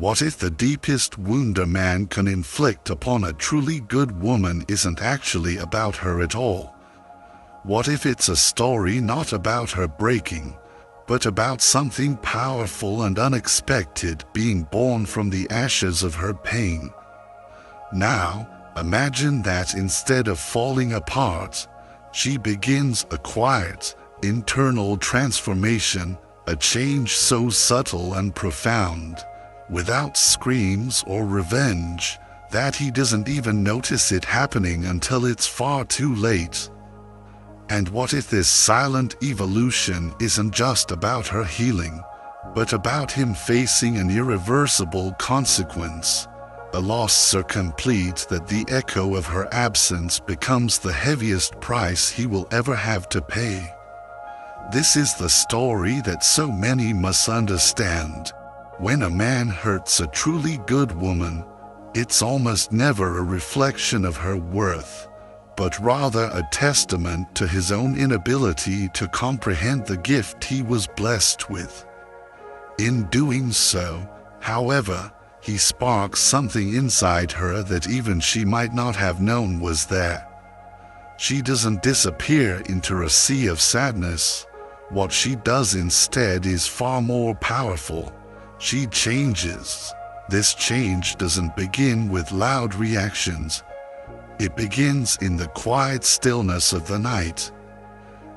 What if the deepest wound a man can inflict upon a truly good woman isn't actually about her at all? What if it's a story not about her breaking, but about something powerful and unexpected being born from the ashes of her pain? Now, imagine that instead of falling apart, she begins a quiet, internal transformation, a change so subtle and profound, without screams or revenge, that he doesn't even notice it happening until it's far too late. And what if this silent evolution isn't just about her healing, but about him facing an irreversible consequence, a loss so complete that the echo of her absence becomes the heaviest price he will ever have to pay? This is the story that so many must understand. When a man hurts a truly good woman, it's almost never a reflection of her worth, but rather a testament to his own inability to comprehend the gift he was blessed with. In doing so, however, he sparks something inside her that even she might not have known was there. She doesn't disappear into a sea of sadness. What she does instead is far more powerful. She changes. This change doesn't begin with loud reactions. It begins in the quiet stillness of the night.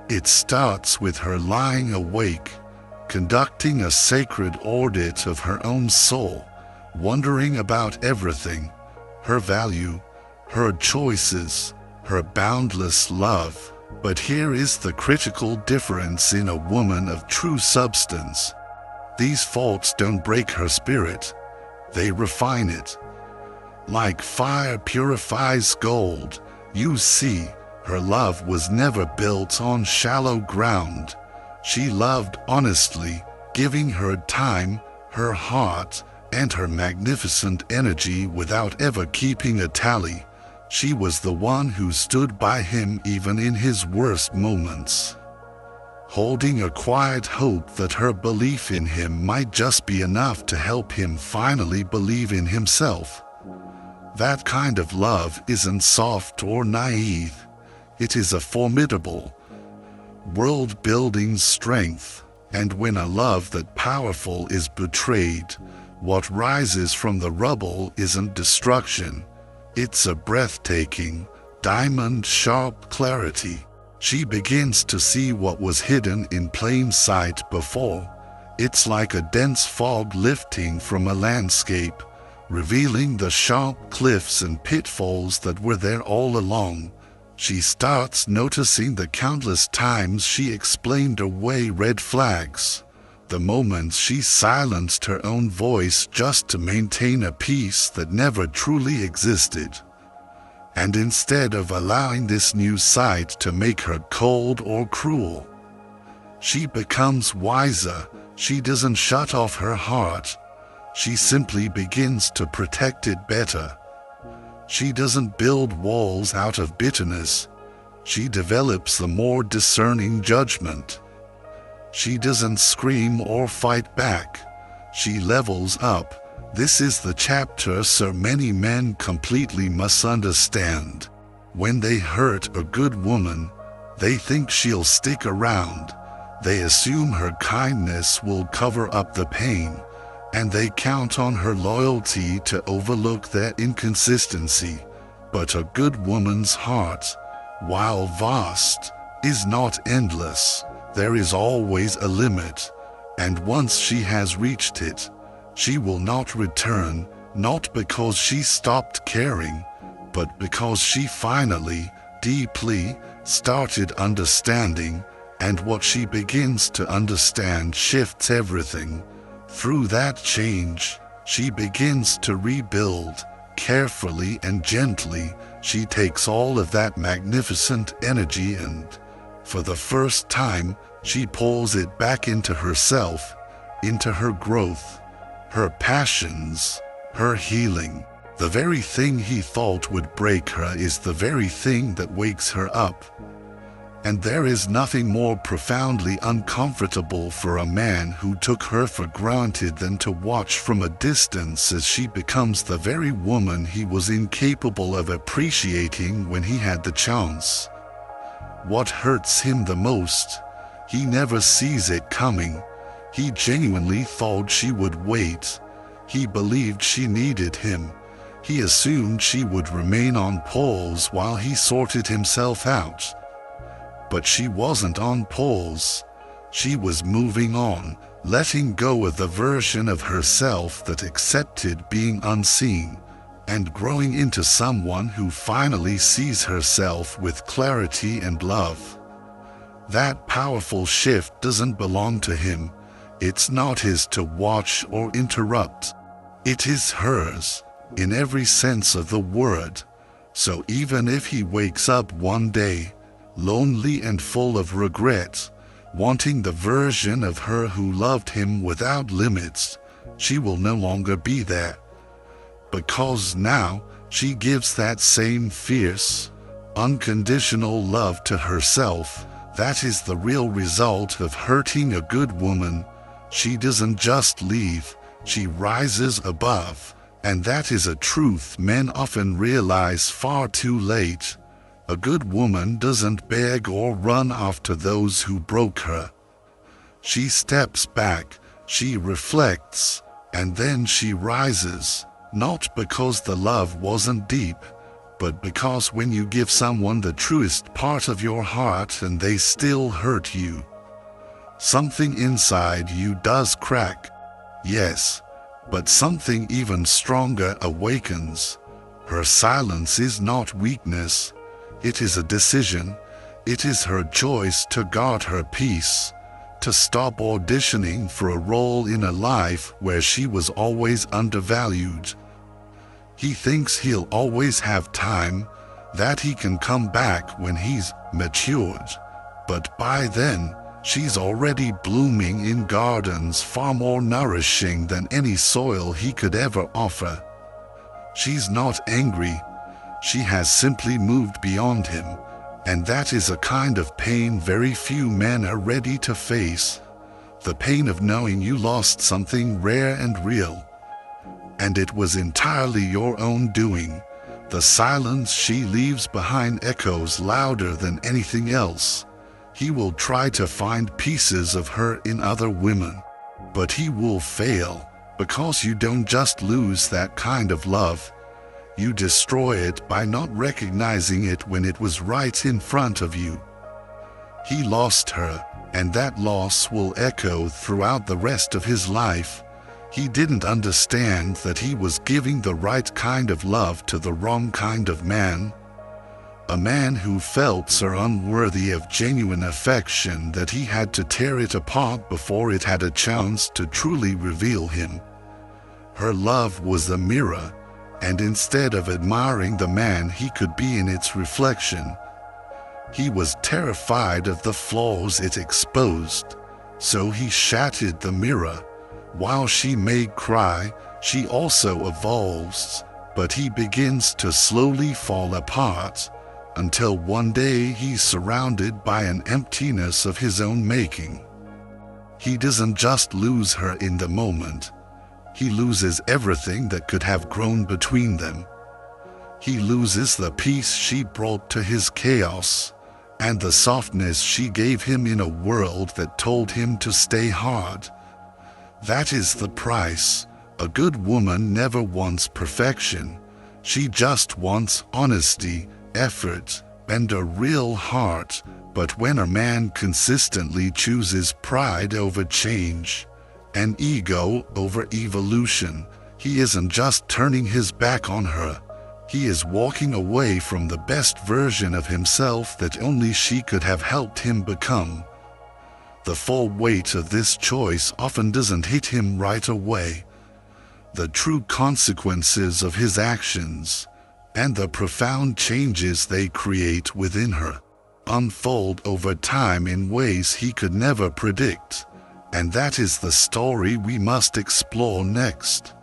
It starts with her lying awake, conducting a sacred audit of her own soul, wondering about everything, her value, her choices, her boundless love. But here is the critical difference in a woman of true substance. These faults don't break her spirit, they refine it. Like fire purifies gold, you see, her love was never built on shallow ground. She loved honestly, giving her time, her heart, and her magnificent energy without ever keeping a tally. She was the one who stood by him even in his worst moments, holding a quiet hope that her belief in him might just be enough to help him finally believe in himself. That kind of love isn't soft or naive. It is a formidable, world-building strength. And when a love that powerful is betrayed, what rises from the rubble isn't destruction. It's a breathtaking, diamond-sharp clarity. She begins to see what was hidden in plain sight before. It's like a dense fog lifting from a landscape, revealing the sharp cliffs and pitfalls that were there all along. She starts noticing the countless times she explained away red flags, the moments she silenced her own voice just to maintain a peace that never truly existed. And instead of allowing this new sight to make her cold or cruel, she becomes wiser. She doesn't shut off her heart. She simply begins to protect it better. She doesn't build walls out of bitterness. She develops a more discerning judgment. She doesn't scream or fight back. She levels up. This is the chapter so many men completely misunderstand. When they hurt a good woman, they think she'll stick around. They assume her kindness will cover up the pain, and they count on her loyalty to overlook their inconsistency. But a good woman's heart, while vast, is not endless. There is always a limit, and once she has reached it, she will not return, not because she stopped caring, but because she finally, deeply, started understanding, and what she begins to understand shifts everything. Through that change, she begins to rebuild. Carefully and gently, she takes all of that magnificent energy and, for the first time, she pours it back into herself, into her growth, her passions, her healing. The very thing he thought would break her is the very thing that wakes her up. And there is nothing more profoundly uncomfortable for a man who took her for granted than to watch from a distance as she becomes the very woman he was incapable of appreciating when he had the chance. What hurts him the most? He never sees it coming. He genuinely thought she would wait. He believed she needed him. He assumed she would remain on pause while he sorted himself out. But she wasn't on pause. She was moving on, letting go of the version of herself that accepted being unseen, and growing into someone who finally sees herself with clarity and love. That powerful shift doesn't belong to him. It's not his to watch or interrupt. It is hers, in every sense of the word. So even if he wakes up one day, lonely and full of regret, wanting the version of her who loved him without limits, she will no longer be there. Because now she gives that same fierce, unconditional love to herself. That is the real result of hurting a good woman. She doesn't just leave, she rises above, and that is a truth men often realize far too late. A good woman doesn't beg or run after those who broke her. She steps back, she reflects, and then she rises, not because the love wasn't deep, but because when you give someone the truest part of your heart and they still hurt you, something inside you does crack. Yes, but something even stronger awakens. Her silence is not weakness. It is a decision. It is her choice to guard her peace, to stop auditioning for a role in a life where she was always undervalued. He thinks he'll always have time, that he can come back when he's matured. But by then, she's already blooming in gardens far more nourishing than any soil he could ever offer. She's not angry. She has simply moved beyond him, and that is a kind of pain very few men are ready to face. The pain of knowing you lost something rare and real. And it was entirely your own doing. The silence she leaves behind echoes louder than anything else. He will try to find pieces of her in other women, but he will fail, because you don't just lose that kind of love. You destroy it by not recognizing it when it was right in front of you. He lost her, and that loss will echo throughout the rest of his life. He didn't understand that he was giving the right kind of love to the wrong kind of man. A man who felt so unworthy of genuine affection that he had to tear it apart before it had a chance to truly reveal him. Her love was a mirror, and instead of admiring the man he could be in its reflection, he was terrified of the flaws it exposed. So he shattered the mirror. While she may cry, she also evolves, but he begins to slowly fall apart, until one day he's surrounded by an emptiness of his own making. He doesn't just lose her in the moment. He loses everything that could have grown between them. He loses the peace she brought to his chaos, and the softness she gave him in a world that told him to stay hard. That is the price. A good woman never wants perfection. She just wants honesty, effort, and a real heart. But when a man consistently chooses pride over change, and ego over evolution, he isn't just turning his back on her. He is walking away from the best version of himself that only she could have helped him become. The full weight of this choice often doesn't hit him right away. The true consequences of his actions, and the profound changes they create within her, unfold over time in ways he could never predict. And that is the story we must explore next.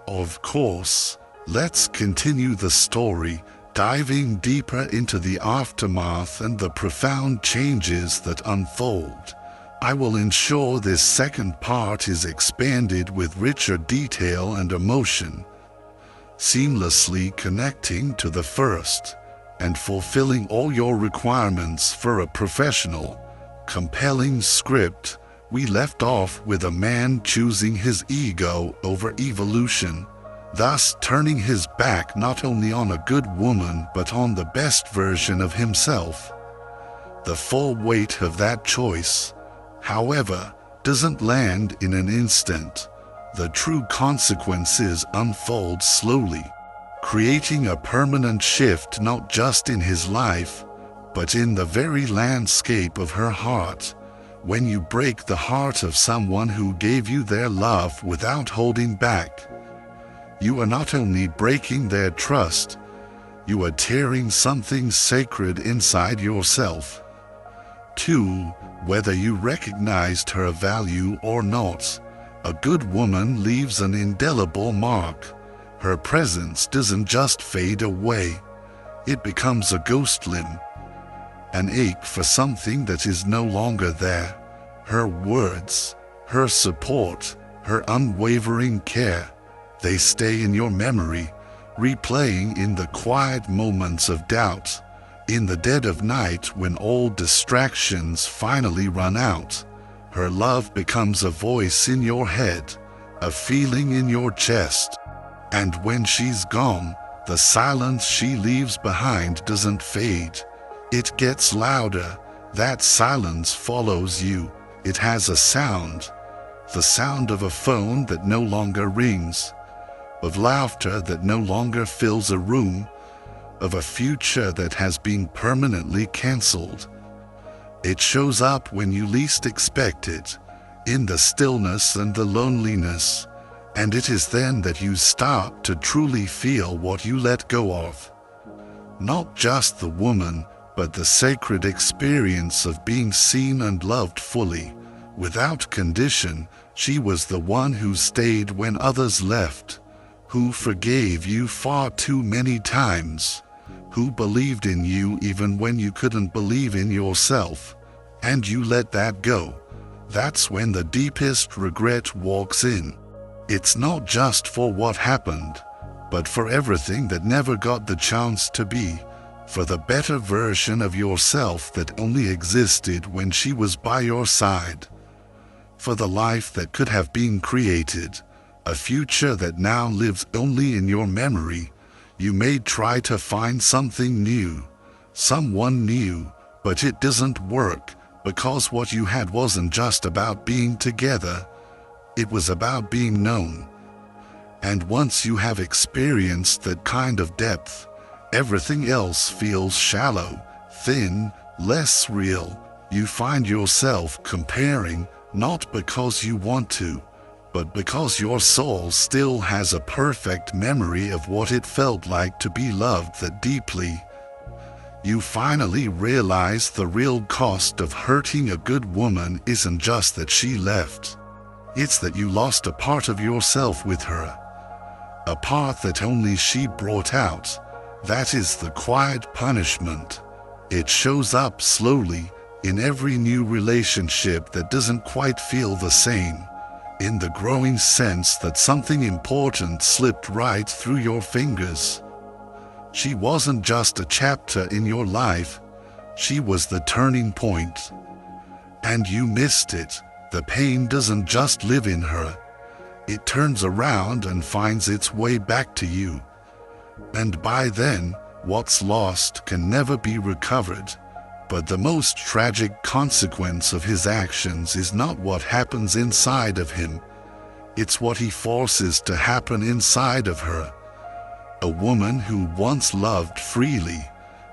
Of course, let's continue the story diving deeper into the aftermath and the profound changes that unfold. I will ensure this second part is expanded with richer detail and emotion, seamlessly connecting to the first and fulfilling all your requirements for a professional, compelling script. We left off with a man choosing his ego over evolution, thus turning his back not only on a good woman but on the best version of himself. The full weight of that choice, however, doesn't land in an instant. The true consequences unfold slowly, creating a permanent shift not just in his life, but in the very landscape of her heart. When you break the heart of someone who gave you their love without holding back, you are not only breaking their trust, you are tearing something sacred inside yourself. 2. Whether you recognized her value or not, a good woman leaves an indelible mark. Her presence doesn't just fade away, it becomes a ghost limb, an ache for something that is no longer there. Her words, her support, her unwavering care, they stay in your memory, replaying in the quiet moments of doubt, in the dead of night when all distractions finally run out. Her love becomes a voice in your head, a feeling in your chest. And when she's gone, the silence she leaves behind doesn't fade. It gets louder. That silence follows you. It has a sound, the sound of a phone that no longer rings, of laughter that no longer fills a room, of a future that has been permanently cancelled. It shows up when you least expect it, in the stillness and the loneliness, and it is then that you start to truly feel what you let go of. Not just the woman, but the sacred experience of being seen and loved fully, without condition. She was the one who stayed when others left, who forgave you far too many times, who believed in you even when you couldn't believe in yourself, and you let that go. That's when the deepest regret walks in. It's not just for what happened, but for everything that never got the chance to be, for the better version of yourself that only existed when she was by your side, for the life that could have been created, a future that now lives only in your memory. You may try to find something new, someone new, but it doesn't work, because what you had wasn't just about being together, it was about being known. And once you have experienced that kind of depth, everything else feels shallow, thin, less real. You find yourself comparing, not because you want to, but because your soul still has a perfect memory of what it felt like to be loved that deeply. You finally realize the real cost of hurting a good woman isn't just that she left. It's that you lost a part of yourself with her, a part that only she brought out. That is the quiet punishment. It shows up slowly in every new relationship that doesn't quite feel the same, in the growing sense that something important slipped right through your fingers. She wasn't just a chapter in your life, she was the turning point. And you missed it. The pain doesn't just live in her, it turns around and finds its way back to you. And by then, what's lost can never be recovered. But the most tragic consequence of his actions is not what happens inside of him, it's what he forces to happen inside of her. A woman who once loved freely,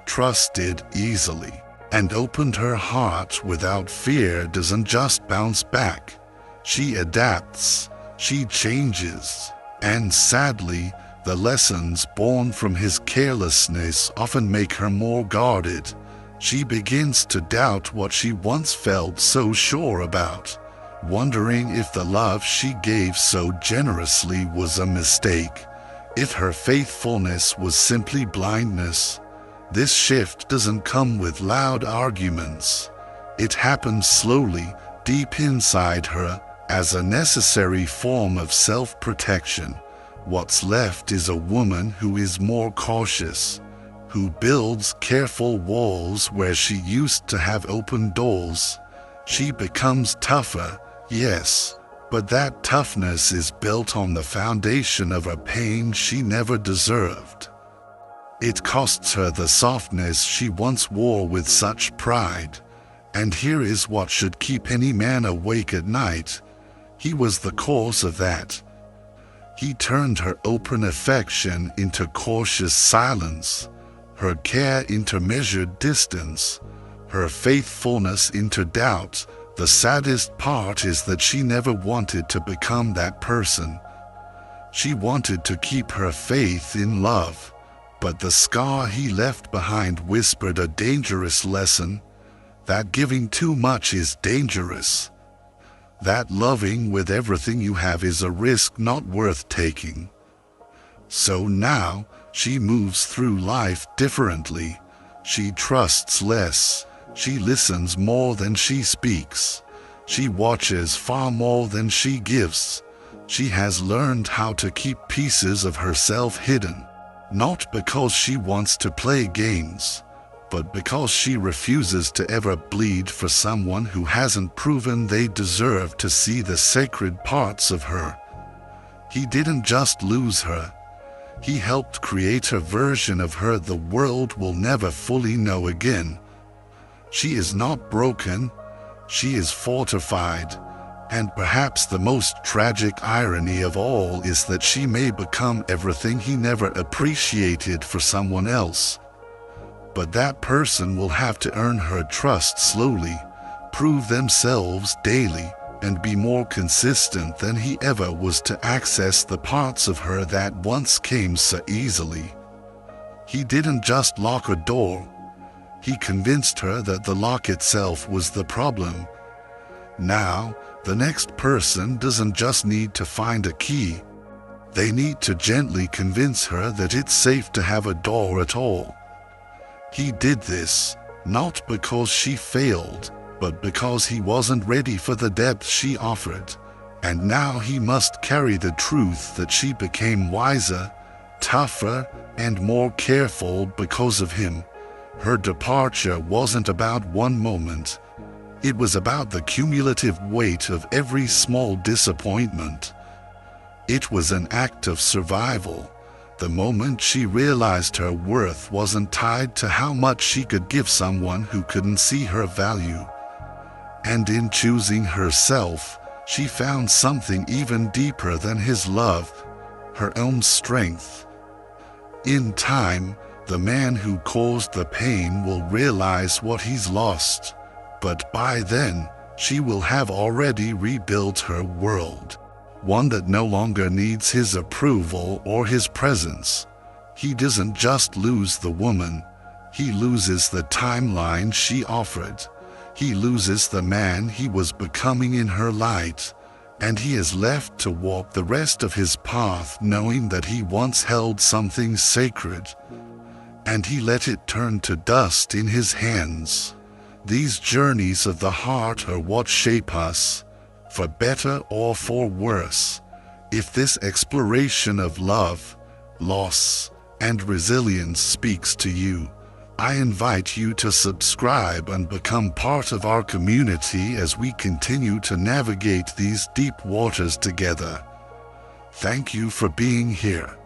trusted easily, and opened her heart without fear doesn't just bounce back. She adapts, she changes, and sadly, the lessons born from his carelessness often make her more guarded. She begins to doubt what she once felt so sure about, wondering if the love she gave so generously was a mistake, If her faithfulness was simply blindness, this shift doesn't come with loud arguments. It happens slowly, deep inside her, as a necessary form of self-protection. What's left is a woman who is more cautious, who builds careful walls where she used to have open doors. She becomes tougher, yes, but that toughness is built on the foundation of a pain she never deserved. It costs her the softness she once wore with such pride. And here is what should keep any man awake at night. He was the cause of that. He turned her open affection into cautious silence, her care into measured distance, her faithfulness into doubt. The saddest part is that she never wanted to become that person. She wanted to keep her faith in love, but the scar he left behind whispered a dangerous lesson. That giving too much is dangerous. That loving with everything you have is a risk not worth taking. So now, she moves through life differently. She trusts less. She listens more than she speaks. She watches far more than she gives. She has learned how to keep pieces of herself hidden, not because she wants to play games, but because she refuses to ever bleed for someone who hasn't proven they deserve to see the sacred parts of her. He didn't just lose her. He helped create a version of her the world will never fully know again. She is not broken. She is fortified. And perhaps the most tragic irony of all is that she may become everything he never appreciated for someone else. But that person will have to earn her trust slowly, prove themselves daily, and be more consistent than he ever was to access the parts of her that once came so easily. He didn't just lock a door. He convinced her that the lock itself was the problem. Now, the next person doesn't just need to find a key. They need to gently convince her that it's safe to have a door at all. He did this, not because she failed, but because he wasn't ready for the depth she offered. And now he must carry the truth that she became wiser, tougher, and more careful because of him. Her departure wasn't about one moment. It was about the cumulative weight of every small disappointment. It was an act of survival. The moment she realized her worth wasn't tied to how much she could give someone who couldn't see her value. And in choosing herself, she found something even deeper than his love, her own strength. In time, the man who caused the pain will realize what he's lost, but by then, she will have already rebuilt her world. One that no longer needs his approval or his presence. He doesn't just lose the woman, he loses the timeline she offered. He loses the man he was becoming in her light, and he is left to walk the rest of his path knowing that he once held something sacred, and he let it turn to dust in his hands. These journeys of the heart are what shape us, for better or for worse. If this exploration of love, loss, and resilience speaks to you, I invite you to subscribe and become part of our community as we continue to navigate these deep waters together. Thank you for being here.